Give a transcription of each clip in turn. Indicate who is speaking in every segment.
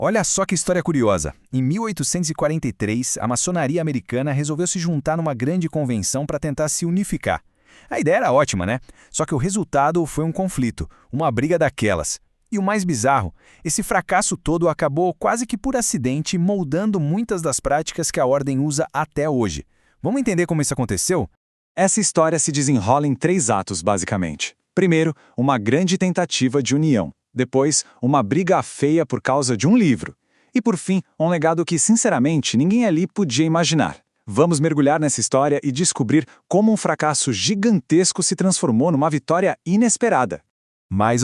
Speaker 1: Olha só que história curiosa. Em 1843, a maçonaria americana resolveu se juntar numa grande convenção para tentar se unificar. A ideia era ótima, né? Só que o resultado foi um conflito, uma briga daquelas. E o mais bizarro, esse fracasso todo acabou quase que por acidente moldando muitas das práticas que a ordem usa até hoje. Vamos entender como isso aconteceu?
Speaker 2: Essa história se desenrola em 3 atos, basicamente. Primeiro, uma grande tentativa de união. Depois, uma briga feia por causa de um livro. E por fim, um legado que, sinceramente, ninguém ali podia imaginar. Vamos mergulhar nessa história e descobrir como um fracasso gigantesco se transformou numa vitória inesperada.
Speaker 1: Mas,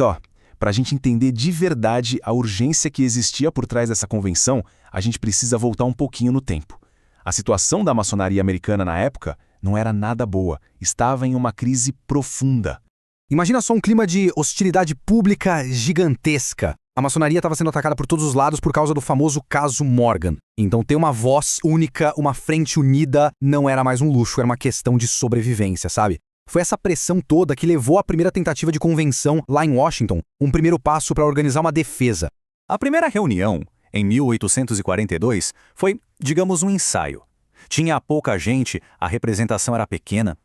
Speaker 1: para a gente entender de verdade a urgência que existia por trás dessa convenção, a gente precisa voltar um pouquinho no tempo. A situação da maçonaria americana na época não era nada boa, estava em uma crise profunda.
Speaker 3: Imagina só um clima de hostilidade pública gigantesca. A maçonaria estava sendo atacada por todos os lados por causa do famoso caso Morgan. Então ter uma voz única, uma frente unida, não era mais um luxo, era uma questão de sobrevivência, sabe? Foi essa pressão toda que levou à primeira tentativa de convenção lá em Washington, um primeiro passo para organizar uma defesa.
Speaker 4: A primeira reunião, em 1842, foi, digamos, um ensaio. Tinha pouca gente, a representação era pequena,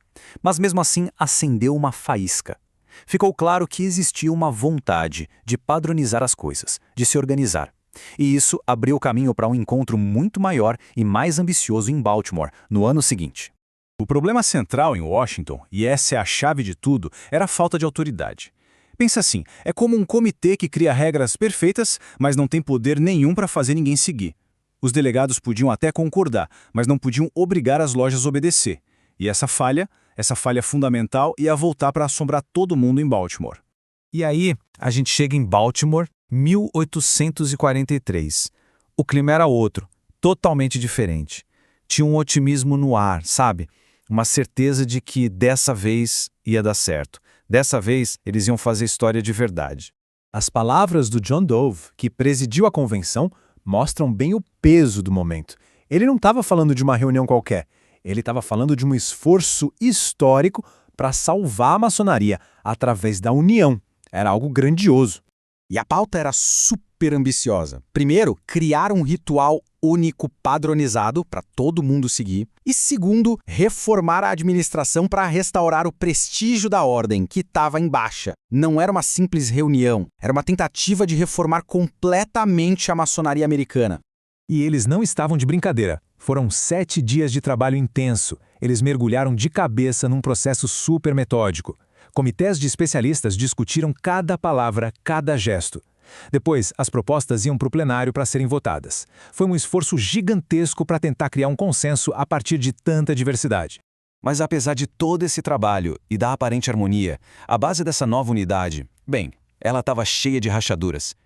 Speaker 4: mas mesmo assim acendeu uma faísca. Ficou claro que existia uma vontade de padronizar as coisas, de se organizar. E isso abriu o caminho para um encontro muito maior e mais ambicioso em Baltimore, no ano seguinte.
Speaker 5: O problema central em Washington, e essa é a chave de tudo, era a falta de autoridade. Pensa assim, é como um comitê que cria regras perfeitas, mas não tem poder nenhum para fazer ninguém seguir. Os delegados podiam até concordar, mas não podiam obrigar as lojas a obedecer. E essa falha fundamental ia voltar para assombrar todo mundo em Baltimore.
Speaker 6: E aí, a gente chega em Baltimore, 1843. O clima era outro, totalmente diferente. Tinha um otimismo no ar, sabe? Uma certeza de que dessa vez ia dar certo. Dessa vez, eles iam fazer história de verdade.
Speaker 7: As palavras do John Dove, que presidiu a convenção, mostram bem o peso do momento. Ele não estava falando de uma reunião qualquer. Ele estava falando de um esforço histórico para salvar a maçonaria através da união. Era algo grandioso.
Speaker 3: E a pauta era super ambiciosa. Primeiro, criar um ritual único padronizado para todo mundo seguir. E segundo, reformar a administração para restaurar o prestígio da ordem, que estava em baixa. Não era uma simples reunião, era uma tentativa de reformar completamente a maçonaria americana.
Speaker 7: E eles não estavam de brincadeira. Foram 7 dias de trabalho intenso. Eles mergulharam de cabeça num processo super metódico. Comitês de especialistas discutiram cada palavra, cada gesto. Depois, as propostas iam para o plenário para serem votadas. Foi um esforço gigantesco para tentar criar um consenso a partir de tanta diversidade.
Speaker 4: Mas apesar de todo esse trabalho e da aparente harmonia, a base dessa nova unidade, ela estava cheia de rachaduras.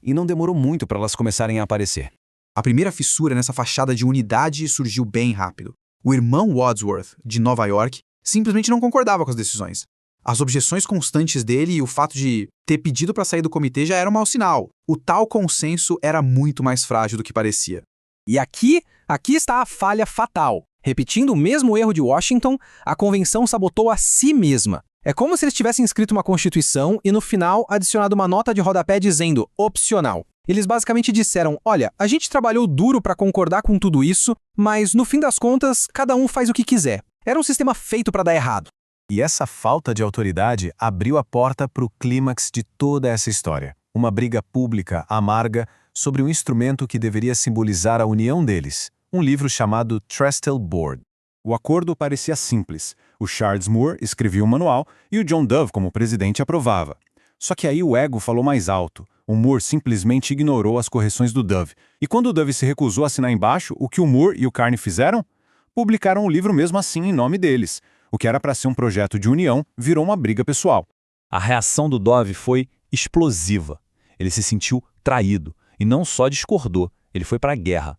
Speaker 4: E não demorou muito para elas começarem a aparecer.
Speaker 8: A primeira fissura nessa fachada de unidade surgiu bem rápido. O irmão Wadsworth, de Nova York, simplesmente não concordava com as decisões. As objeções constantes dele e o fato de ter pedido para sair do comitê já era um mau sinal. O tal consenso era muito mais frágil do que parecia.
Speaker 3: E aqui está a falha fatal. Repetindo o mesmo erro de Washington, a convenção sabotou a si mesma. É como se eles tivessem escrito uma constituição e no final adicionado uma nota de rodapé dizendo opcional. Eles basicamente disseram, olha, a gente trabalhou duro para concordar com tudo isso, mas no fim das contas, cada um faz o que quiser. Era um sistema feito para dar errado.
Speaker 5: E essa falta de autoridade abriu a porta para o clímax de toda essa história. Uma briga pública, amarga, sobre um instrumento que deveria simbolizar a união deles. Um livro chamado Trestle Board. O acordo parecia simples. O Charles Moore escrevia o manual e o John Dove, como presidente, aprovava. Só que aí o ego falou mais alto. O Moore simplesmente ignorou as correções do Dove. E quando o Dove se recusou a assinar embaixo, o que o Moore e o Carney fizeram? Publicaram o livro mesmo assim em nome deles. O que era para ser um projeto de união virou uma briga pessoal.
Speaker 6: A reação do Dove foi explosiva. Ele se sentiu traído e não só discordou, ele foi para a guerra.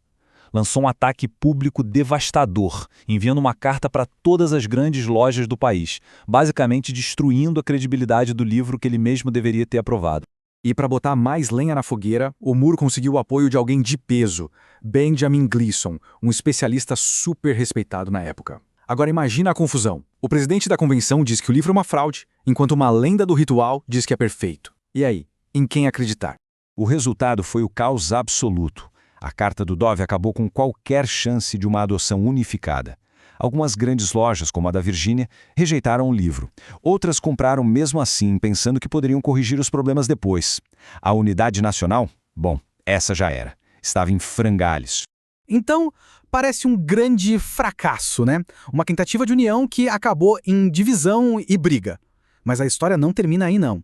Speaker 6: Lançou um ataque público devastador, enviando uma carta para todas as grandes lojas do país, basicamente destruindo a credibilidade do livro que ele mesmo deveria ter aprovado.
Speaker 3: E para botar mais lenha na fogueira, o Moore conseguiu o apoio de alguém de peso, Benjamin Gleason, um especialista super respeitado na época. Agora imagina a confusão. O presidente da convenção diz que o livro é uma fraude, enquanto uma lenda do ritual diz que é perfeito. E aí, em quem acreditar?
Speaker 1: O resultado foi o caos absoluto. A carta do Dove acabou com qualquer chance de uma adoção unificada. Algumas grandes lojas, como a da Virgínia, rejeitaram o livro. Outras compraram mesmo assim, pensando que poderiam corrigir os problemas depois. A unidade nacional? Bom, essa já era. Estava em frangalhos.
Speaker 3: Então, parece um grande fracasso, né? Uma tentativa de união que acabou em divisão e briga. Mas a história não termina aí, não.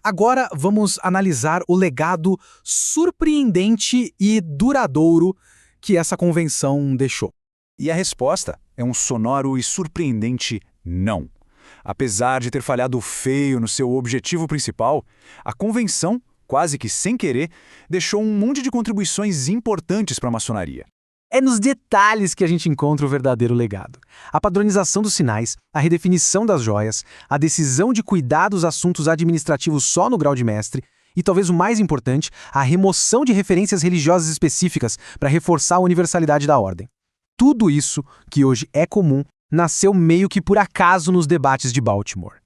Speaker 3: Agora vamos analisar o legado surpreendente e duradouro que essa convenção deixou.
Speaker 1: E a resposta é um sonoro e surpreendente não. Apesar de ter falhado feio no seu objetivo principal, a convenção, quase que sem querer, deixou um monte de contribuições importantes para a maçonaria.
Speaker 3: É nos detalhes que a gente encontra o verdadeiro legado. A padronização dos sinais, a redefinição das joias, a decisão de cuidar dos assuntos administrativos só no grau de mestre e, talvez o mais importante, a remoção de referências religiosas específicas para reforçar a universalidade da ordem. Tudo isso, que hoje é comum, nasceu meio que por acaso nos debates de Baltimore.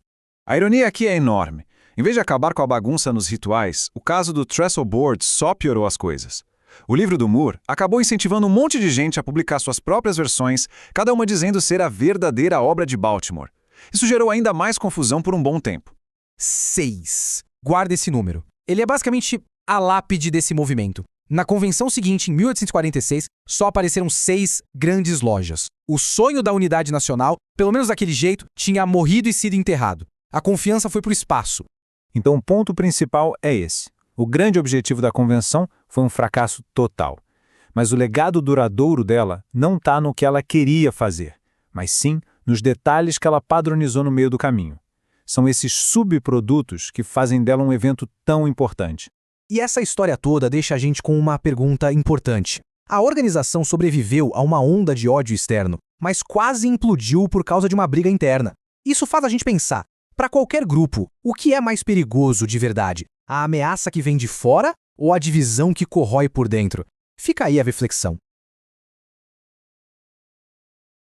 Speaker 1: A ironia aqui é enorme. Em vez de acabar com a bagunça nos rituais, o caso do Trestle Board só piorou as coisas. O livro do Moore acabou incentivando um monte de gente a publicar suas próprias versões, cada uma dizendo ser a verdadeira obra de Baltimore. Isso gerou ainda mais confusão por um bom tempo.
Speaker 3: 6. Guarda esse número. Ele é basicamente a lápide desse movimento. Na convenção seguinte, em 1846, só apareceram 6 grandes lojas. O sonho da unidade nacional, pelo menos daquele jeito, tinha morrido e sido enterrado. A confiança foi para o espaço.
Speaker 5: Então o ponto principal é esse. O grande objetivo da convenção foi um fracasso total. Mas o legado duradouro dela não está no que ela queria fazer, mas sim nos detalhes que ela padronizou no meio do caminho. São esses subprodutos que fazem dela um evento tão importante.
Speaker 3: E essa história toda deixa a gente com uma pergunta importante. A organização sobreviveu a uma onda de ódio externo, mas quase implodiu por causa de uma briga interna. Isso faz a gente pensar, para qualquer grupo, o que é mais perigoso de verdade? A ameaça que vem de fora ou a divisão que corrói por dentro? Fica aí a reflexão.